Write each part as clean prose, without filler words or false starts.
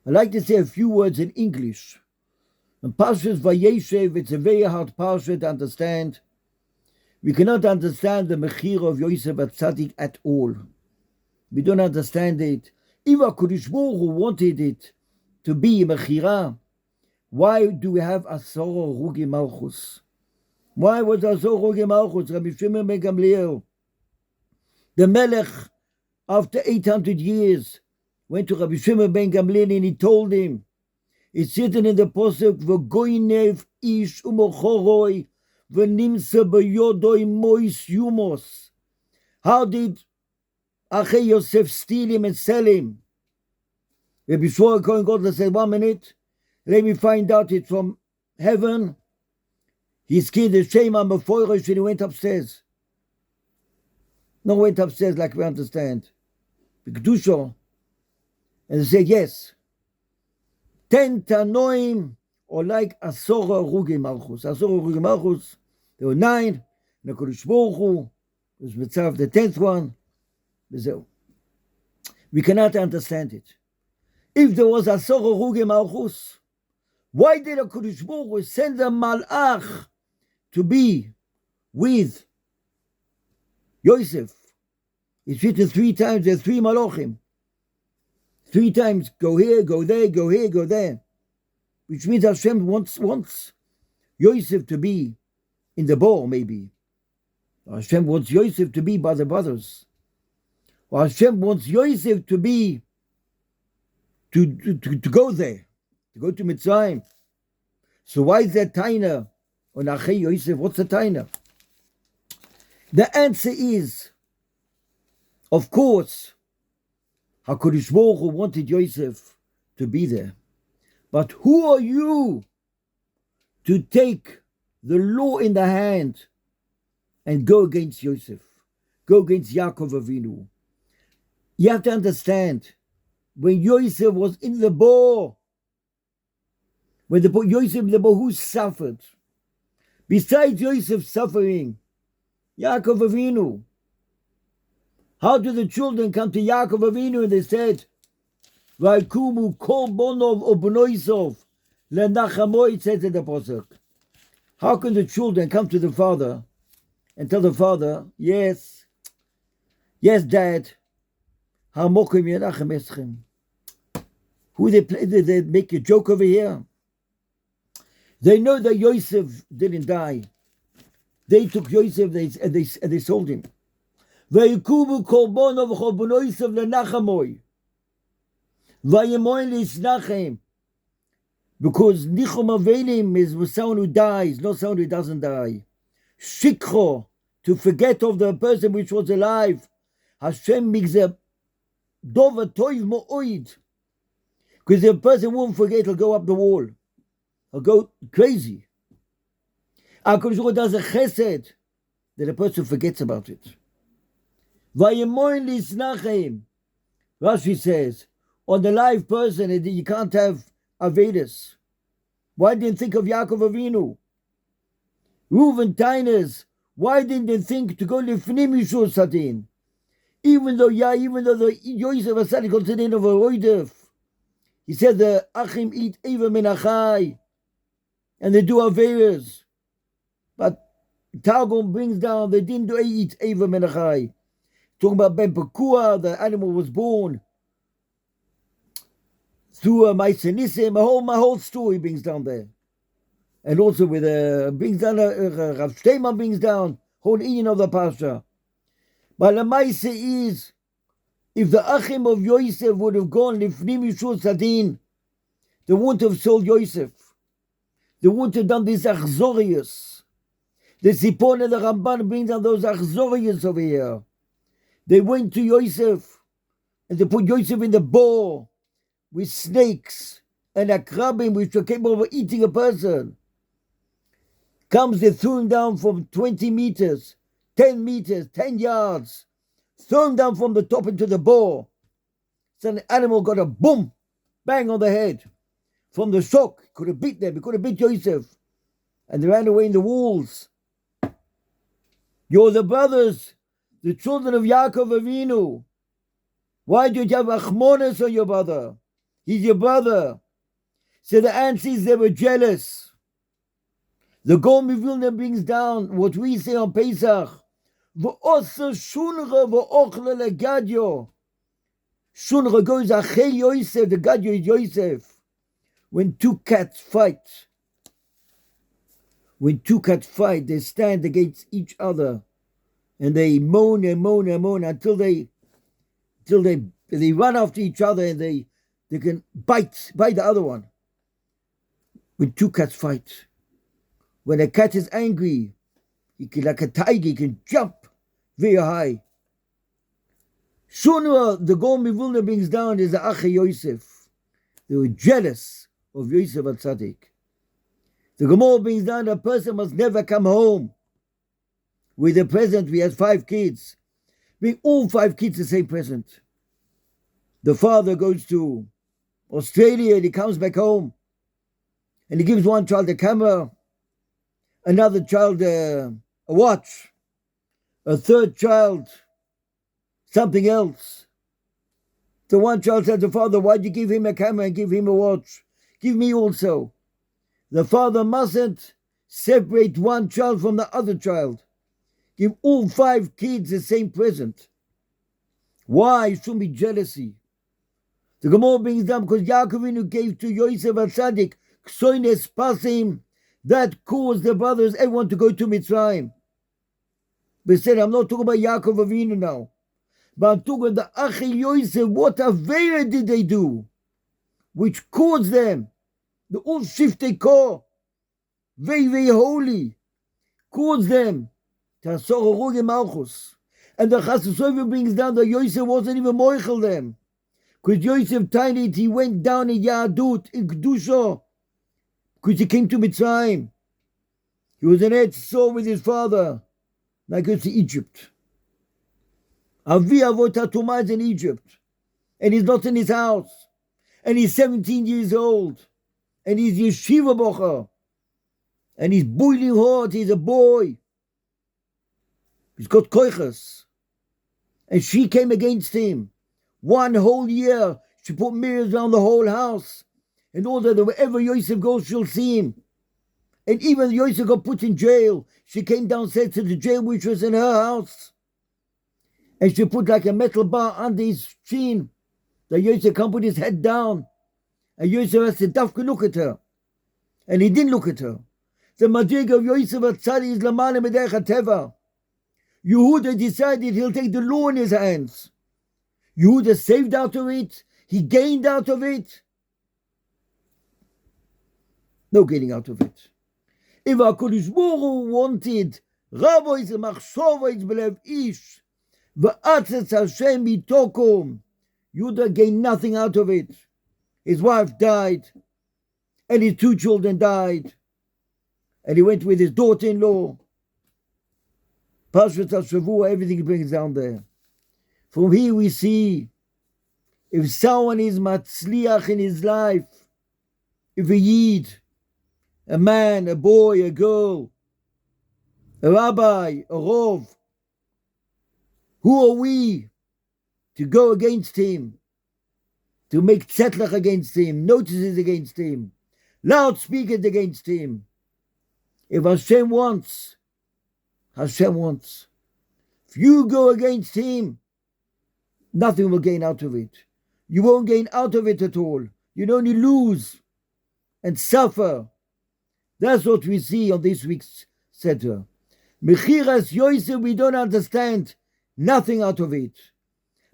I'd like to say a few words in English. And Pashas Vayeshev, it's a very hard Parsha to understand. We cannot understand the Mechiras of Yoisef Tzaddik at all. We don't understand it. If HaKadosh Baruch Hu wanted it to be Mechira, why do we have Asor Rugi Malchus? Why was Asor Rugi Malchus? Rabbi Shimon ben Gamliel, the Melech, after 800 years, went to Rabbi Shimon ben Gamliel and he told him, it's written in the Pasuk, V'goinev ish u'mochoroi v'nimsa b'yodoi mois yumos. How did Achei Yosef steal him and sell him? Rabbi Shmuel Kohen Gadol said, 1 minute, let me find out it from heaven. He skinned the Shema Mefoirish and he went upstairs. No, went upstairs like we understand. The Kedusha. And they said, yes. 10 Tanoim, or like Asora Rugi Malchus. Asora Rugi Malchus, there were 9. And the Kodesh Baruch Hu was Mitzav, the 10th one. We cannot understand it. If there was Asora Rugi Malchus, why did the Kodesh Baruch Hu send a Malach to be with Yoisef? It's written 3 times, there's 3 Malachim. 3 times, go here, go there, go here, go there. Which means Hashem wants Yoisef to be in the ball, maybe. Or Hashem wants Yoisef to be by the brothers. Or Hashem wants Yoisef to be, to go there, to go to Mitzrayim. So why is that taina on Achei Yoisef? What's the taina? The answer is, of course, HaKadosh Baruch Hu wanted Yosef to be there. But who are you to take the law in the hand and go against Yosef? Go against Yaakov Avinu? You have to understand, when Yosef was in the bar, when Yosef in the bar, who suffered? Besides Yosef suffering, Yaakov Avinu. How did the children come to Yaakov Avinu and they said, Vaikumu kol bonov obnoisov lenachamoy, it says in the Pasuk. How can the children come to the father and tell the father, yes, Dad, hamokim yenachem eschem. Who they make a joke over here? They know that Yosef didn't die. They took Yosef and they sold him. Vayikubu kolbonov chobonoisav lenachamoy. Vayemoin lisnachem. Because nichum avelim is someone who dies, not someone who doesn't die. Shikcho, to forget of the person which was alive. Hashem makes a dova toiv mo'oid. Because if a person won't forget, he'll go up the wall. He'll go crazy. HaKadosh Baruch Hu does a chesed that a person forgets about it. Vayemoin lisnachem. Rashi says, on the live person, you can't have Avedis. Why didn't think of Yaakov Avinu? Reuven Tainas, why didn't they think to go lifnim Yishur Sadin? Even though the Yoisef Asadi calls it in of a Roidef. He said the Achim eat Eva Menachai and they do Averas. But Targum brings down they didn't eat Eva Menachai. Talking about Ben Pekua, the animal was born through a Maisenissim, my whole story brings down there. And also with brings down Rav Shteiman brings down whole Indian of the Pasha. But the Maise is, if the Achim of Yosef would have gone Lifnim Yishur Sadin, they wouldn't have sold Yosef. They wouldn't have done this Achzorius. The Sipon and the Ramban brings down those Achzorius over here. They went to Yosef and they put Yosef in the bowl with snakes and akrabim which were capable of eating a person. They threw him down from 20 meters, 10 meters, 10 yards, thrown down from the top into the bowl. So the animal got a boom, bang on the head. From the shock, could have beat them, he could have beat Yosef. And they ran away in the walls. You're the brothers, the children of Yaakov Avinu. Why do you have achmones on your brother? He's your brother. So the answer is they were jealous. The Gaon Vilna brings down what we say on Pesach. V'osa shunra v'ochle legadyo. Shunra goes achei Yoisef, the gadyo is Yoisef. When two cats fight, they stand against each other and they moan and moan and moan until they run after each other and they can bite the other one. When two cats fight, when a cat is angry, he can, like a tiger, he can jump very high. Shunra, the Gaon Vilna brings down, is the Achei Yoisef. They were jealous of Yosef HaTzadik. The Gemara brings down a person must never come home with a present. We had 5 kids. Bring all 5 kids the same present. The father goes to Australia and he comes back home and he gives one child a camera, another child a watch, a third child something else. The one child said to the father, why'd you give him a camera and give him a watch? Give me also. The father mustn't separate one child from the other child. Give all 5 kids the same present. Why? It shouldn't be jealousy. The Gemara brings down because Yaakov gave to Yosef HaTzadik Ksoines Pasim, that caused the brothers, everyone to go to Mitzrayim. But said, I'm not talking about Yaakov Avinu now, but I'm talking about the Achei Yoisef. What Avera did they do, which caused them? The all Shiftei Kor, very, very holy, caused them to Asor Harugim Malchus. And the Chassid Sofer brings down that Yosef wasn't even moichel them. Because Yosef tiny, he went down in Yahadut, in Kedusha, because he came to Mitzrayim. He was an Etz Sor with his father. Now he goes to Egypt. Avi Avot HaTumah is in Egypt. And he's not in his house. And he's 17 years old. And he's Yeshiva Bocher. And he's boiling hot. He's a boy. He's got koiches. And she came against him. 1 whole year. She put mirrors around the whole house. In order that wherever Yosef goes, she'll see him. And even Yosef got put in jail. She came downstairs to the jail which was in her house. And she put like a metal bar under his chin. That Yosef can't put his head down. And Yosef has to dafka look at her. And he didn't look at her. The madrig of Yosef HaTzadik is Lamale Medech HaTeva. Yehuda decided he'll take the law in his hands. Yehuda saved out of it. He gained out of it. No getting out of it. If HaKadosh Baruch Hu wanted Rabbois Machshavos Belev Ish V'atzes Hashem Mitokom, Yehuda gained nothing out of it. His wife died, and his 2 children died, and he went with his daughter-in-law. Pashut HaShavua, everything brings down there. From here we see, if someone is matzliach in his life, if a yid, a man, a boy, a girl, a rabbi, a rov, who are we to go against him, to make tzetlach against him, notices against him, loudspeakers against him? If Hashem wants, Hashem wants. If you go against him, nothing will gain out of it. You won't gain out of it at all. You'll only lose and suffer. That's what we see on this week's Seder. Mechiras Yoisef, we don't understand nothing out of it.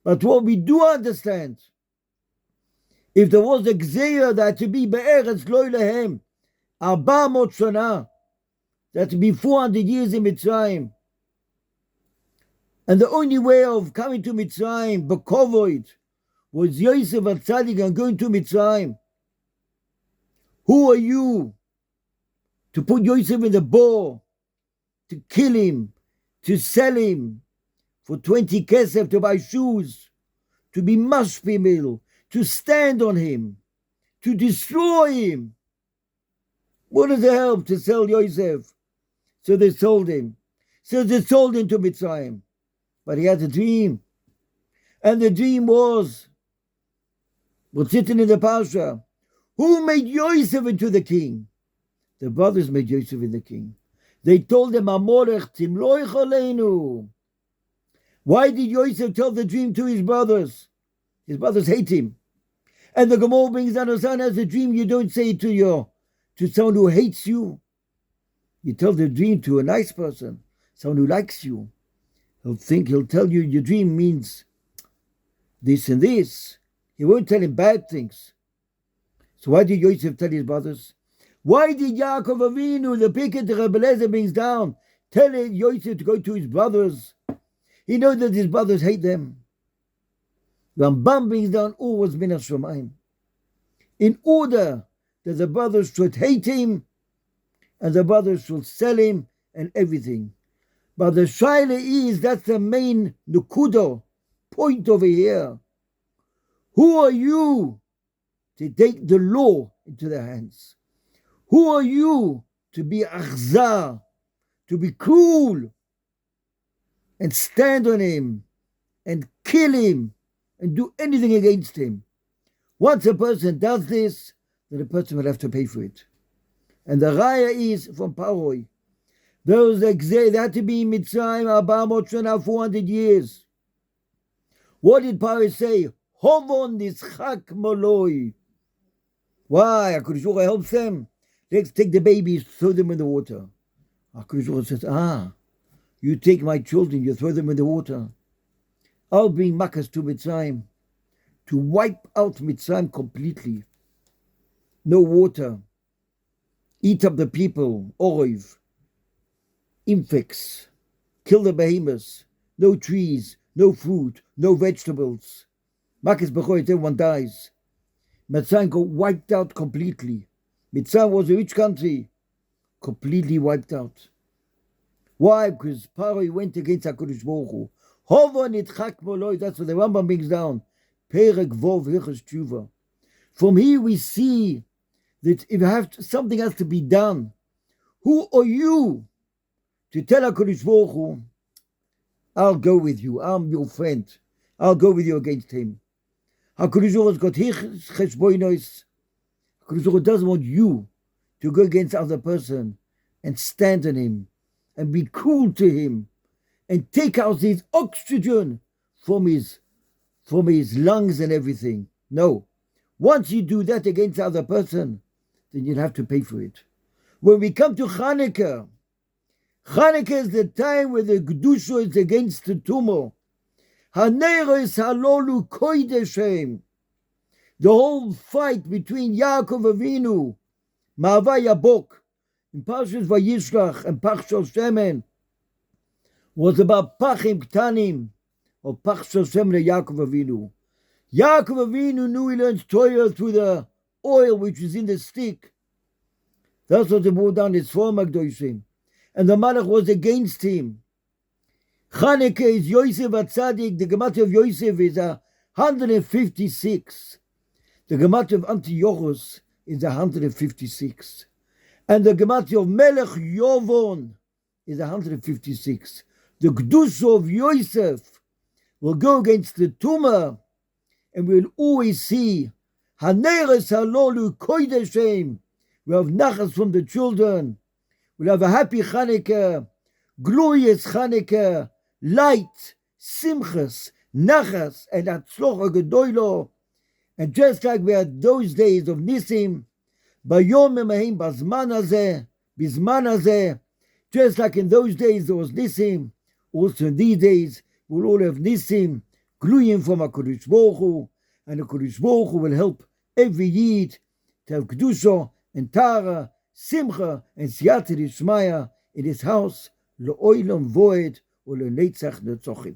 But what we do understand, if there was a gzeira that to be be'eretz lo lehem, 400 shana, that to be 400 years in Mitzrayim, and the only way of coming to Mitzrayim, bekovoid, was Yosef HaTzadik and going to Mitzrayim. Who are you to put Yosef in the boar, to kill him, to sell him for 20 kesef to buy shoes, to be mashpimil, to stand on him, to destroy him? What does it help to sell Yosef? So they sold him. So they sold him to Mitzrayim. But he had a dream. And the dream was What's sitting in the Parsha? Who made Yoisef into the king? The brothers made Yoisef into the king. They told him, Amorech timloich aleinu. Why did Yoisef tell the dream to his brothers? His brothers hate him. And the Gemara brings down, a son has a dream, you don't say it to someone who hates you. You tell the dream to a nice person, someone who likes you. He'll tell you your dream means this and this. He won't tell him bad things. So why did Yosef tell his brothers? Why did Yaakov Avinu, the picket the Rebbe Lezer brings down, tell Yosef to go to his brothers? He knows that his brothers hate them. Rambam brings down all was min hashamayim, in order that the brothers should hate him and the brothers should sell him and everything. But the shaila is, that's the main nukudo point over here. Who are you to take the law into their hands? Who are you to be achzar, to be cruel and stand on him and kill him and do anything against him? Once a person does this, then the person will have to pay for it. And the raya is from Paroi. Those that they had to be in Mitzrayim 400 years. What did Paroi say? Hovon nischak moloi. Why? HaKadosh Baruch Hu helps them. Let's take the babies, throw them in the water. HaKadosh Baruch Hu says, you take my children, you throw them in the water. I'll bring Makkahs to Mitzrayim to wipe out Mitzrayim completely. No water. Eat up the people, Oriv, infects, kill the behemoths, no trees, no fruit, no vegetables. Makkahs B'choit, everyone dies. Mitzrayim got wiped out completely. Mitzrayim was a rich country, completely wiped out. Why? Because Paroi went against HaKadosh Baruch Hu. That's what the Rambam brings down. Perek Vov Hilchos Tshuva. From here we see that if something has to be done, who are you to tell HaKadosh Baruch Hu, I'll go with you, I'm your friend, I'll go with you against him? HaKadosh Baruch Hu has got his cheshbonos. HaKadosh Baruch Hu doesn't want you to go against other person and stand on him and be cruel to him and take out his oxygen from his lungs and everything. No. Once you do that against the other person, then you'll have to pay for it. When we come to Chanukah, Chanukah is the time where the Kedusha is against the tumor. Haneres halolu koideshem. The whole fight between Yaakov Avinu, Ma'ava Yabok, in Parshas Vayishlach and Parshas Shemen, was about Pachim Ktanim, or Parshas Shemen Yaakov Avinu. Yaakov Avinu knew he learned Torah through the oil which was in the stick. That's what they brought down his former Gdoshim. And the Malach was against him. Chanukah is Yoisef HaTzadik. The Gematria of Yoisef is 156. The Gematria of Antiochus is 156. And the Gematria of Melech Yovon is 156. The Kedusha of Yoisef will go against the tumor, and we'll always see Haneres Halolu Koideshem. We'll have nachas from the children. We'll have a happy Chanukah, glorious Chanukah, light, simchas, nachas, and atzlocha gedoylo. And just like we had those days of Nisim, bayom emahim bazman hazeh, bizman hazeh, just like in those days there was Nisim, also in these days we'll all have Nisim, gluyim from HaKadosh Baruch Hu, and HaKadosh Baruch Hu will help every Yid to have Kedusha and Tara, Simcha, and Siyata D'Shmaya in his house, Le'olam Voed, or Le'netzach Netzochim.